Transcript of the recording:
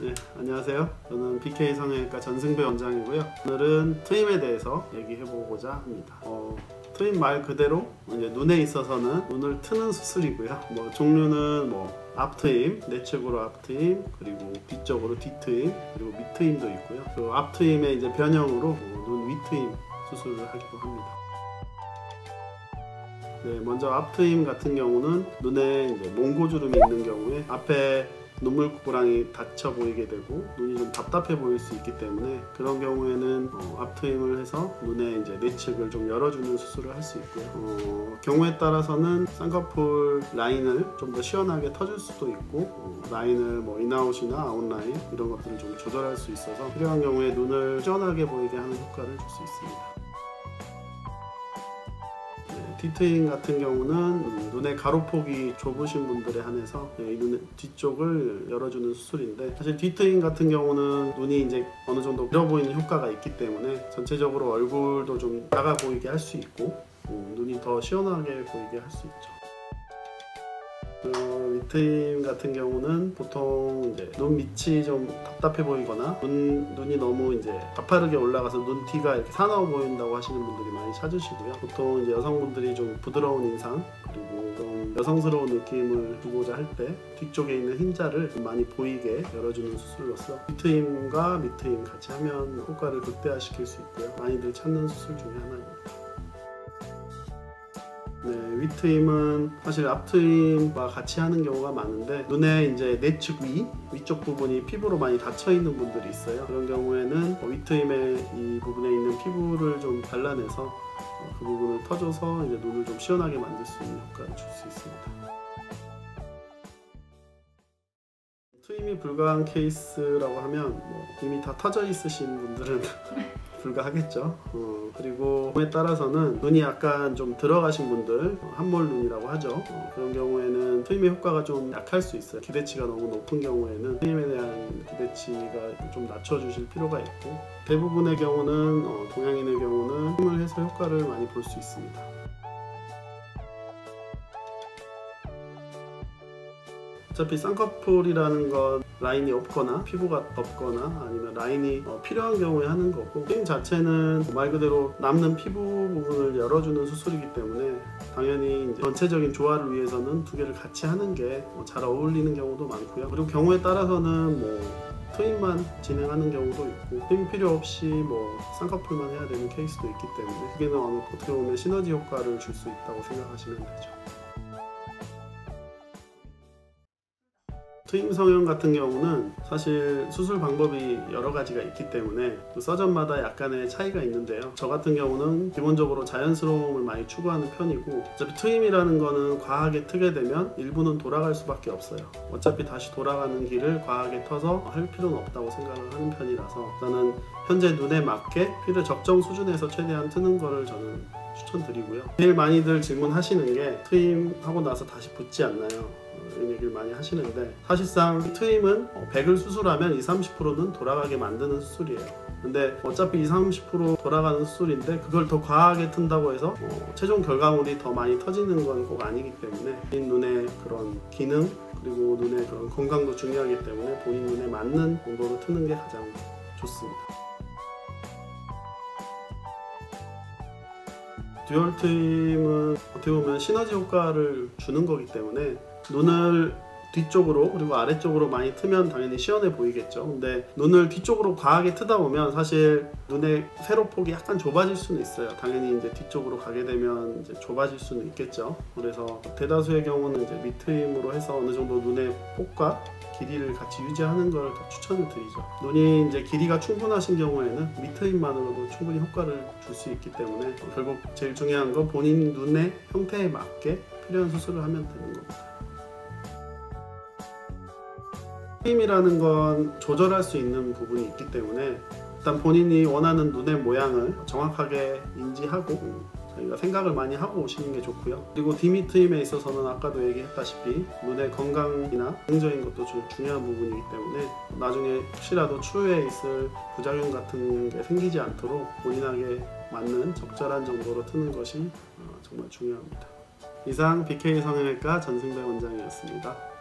네, 안녕하세요. 저는 BK 성형외과 전승배 원장이고요. 오늘은 트임에 대해서 얘기해보고자 합니다. 트임 말 그대로 이제 눈에 있어서는 눈을 트는 수술이고요. 종류는 앞트임, 내측으로 앞트임, 그리고 뒤쪽으로 뒤트임, 그리고 밑트임도 있고요. 그 앞트임의 이제 변형으로 눈 위트임 수술을 하기도 합니다. 네, 먼저 앞트임 같은 경우는 눈에 이제 몽고주름이 있는 경우에 앞에 눈물구랑이 닫혀 보이게 되고 눈이 좀 답답해 보일 수 있기 때문에 그런 경우에는 앞트임을 해서 눈의 이제 내측을 좀 열어주는 수술을 할 수 있고요. 경우에 따라서는 쌍꺼풀 라인을 좀 더 시원하게 터줄 수도 있고 라인을 인아웃이나 아웃라인 이런 것들을 좀 조절할 수 있어서 필요한 경우에 눈을 시원하게 보이게 하는 효과를 줄 수 있습니다. 뒤트임 같은 경우는 눈의 가로폭이 좁으신 분들에 한해서 눈 뒤쪽을 열어주는 수술인데, 사실 뒤트임 같은 경우는 눈이 이제 어느 정도 길어 보이는 효과가 있기 때문에 전체적으로 얼굴도 좀 작아 보이게 할 수 있고 눈이 더 시원하게 보이게 할 수 있죠. 밑트임 같은 경우는 보통 이제 눈 밑이 좀 답답해 보이거나 눈이 너무 이제 가파르게 올라가서 눈 뒤가 이렇게 사나워 보인다고 하시는 분들이 많이 찾으시고요. 보통 이제 여성분들이 좀 부드러운 인상 그리고 좀 여성스러운 느낌을 주고자 할 때 뒤쪽에 있는 흰자를 좀 많이 보이게 열어주는 수술로서 뒤트임과 밑트임 같이 하면 효과를 극대화시킬 수 있고요. 많이들 찾는 수술 중에 하나입니다. 네, 위트임은 사실 앞트임과 같이 하는 경우가 많은데 눈에 이제 내측 위쪽 부분이 피부로 많이 닫혀 있는 분들이 있어요. 그런 경우에는 위트임의 이 부분에 있는 피부를 좀 발라내서 그 부분을 터줘서 이제 눈을 좀 시원하게 만들 수 있는 효과를 줄 수 있습니다. 트임이 불가한 케이스라고 하면 이미 다 터져 있으신 분들은 불가하겠죠. 그리고 경우에 따라서는 눈이 약간 좀 들어가신 분들, 함몰 눈이라고 하죠. 그런 경우에는 트임의 효과가 좀 약할 수 있어요. 기대치가 너무 높은 경우에는 트임에 대한 기대치가 좀 낮춰주실 필요가 있고, 대부분의 경우는 동양인의 경우는 트임을 해서 효과를 많이 볼 수 있습니다. 어차피 쌍꺼풀이라는 건 라인이 없거나 피부가 덥거나 아니면 라인이 필요한 경우에 하는 거고, 트임 자체는 말 그대로 남는 피부 부분을 열어주는 수술이기 때문에 당연히 이제 전체적인 조화를 위해서는 두 개를 같이 하는 게 잘 어울리는 경우도 많고요. 그리고 경우에 따라서는 트임만 진행하는 경우도 있고, 트임 필요 없이 쌍꺼풀만 해야 되는 케이스도 있기 때문에 그게는 어떻게 보면 시너지 효과를 줄 수 있다고 생각하시면 되죠. 트임 성형 같은 경우는 사실 수술 방법이 여러 가지가 있기 때문에 그 서전마다 약간의 차이가 있는데요. 저 같은 경우는 기본적으로 자연스러움을 많이 추구하는 편이고, 어차피 트임이라는 거는 과하게 트게 되면 일부는 돌아갈 수밖에 없어요. 어차피 다시 돌아가는 길을 과하게 터서 할 필요는 없다고 생각을 하는 편이라서 저는 현재 눈에 맞게 피를 적정 수준에서 최대한 트는 거를 저는 추천드리고요. 제일 많이들 질문하시는 게 트임하고 나서 다시 붓지 않나요? 이런 얘기를 많이 하시는데, 사실상 트임은 100을 수술하면 20-30%는 돌아가게 만드는 수술이에요. 근데 어차피 20-30% 돌아가는 수술인데 그걸 더 과하게 튼다고 해서 최종 결과물이 더 많이 터지는 건 꼭 아니기 때문에 본인 눈의 그런 기능 그리고 눈의 그런 건강도 중요하기 때문에 본인 눈에 맞는 정도로 트는 게 가장 좋습니다. 듀얼 트임은 어떻게 보면 시너지 효과를 주는 거기 때문에 눈을 뒤쪽으로 그리고 아래쪽으로 많이 트면 당연히 시원해 보이겠죠. 근데 눈을 뒤쪽으로 과하게 트다 보면 사실 눈의 세로폭이 약간 좁아질 수는 있어요. 당연히 이제 뒤쪽으로 가게 되면 이제 좁아질 수는 있겠죠. 그래서 대다수의 경우는 이제 밑트임으로 해서 어느 정도 눈의 폭과 길이를 같이 유지하는 걸 더 추천을 드리죠. 눈이 이제 길이가 충분하신 경우에는 밑트임만으로도 충분히 효과를 줄 수 있기 때문에 결국 제일 중요한 건 본인 눈의 형태에 맞게 필요한 수술을 하면 되는 겁니다. 트임이라는 건 조절할 수 있는 부분이 있기 때문에 일단 본인이 원하는 눈의 모양을 정확하게 인지하고 저희가 생각을 많이 하고 오시는 게 좋고요. 그리고 디미트임에 있어서는 아까도 얘기했다시피 눈의 건강이나 긍정적인 것도 중요한 부분이기 때문에 나중에 혹시라도 추후에 있을 부작용 같은 게 생기지 않도록 본인에게 맞는 적절한 정도로 트는 것이 정말 중요합니다. 이상 BK 성형외과 전승배 원장이었습니다.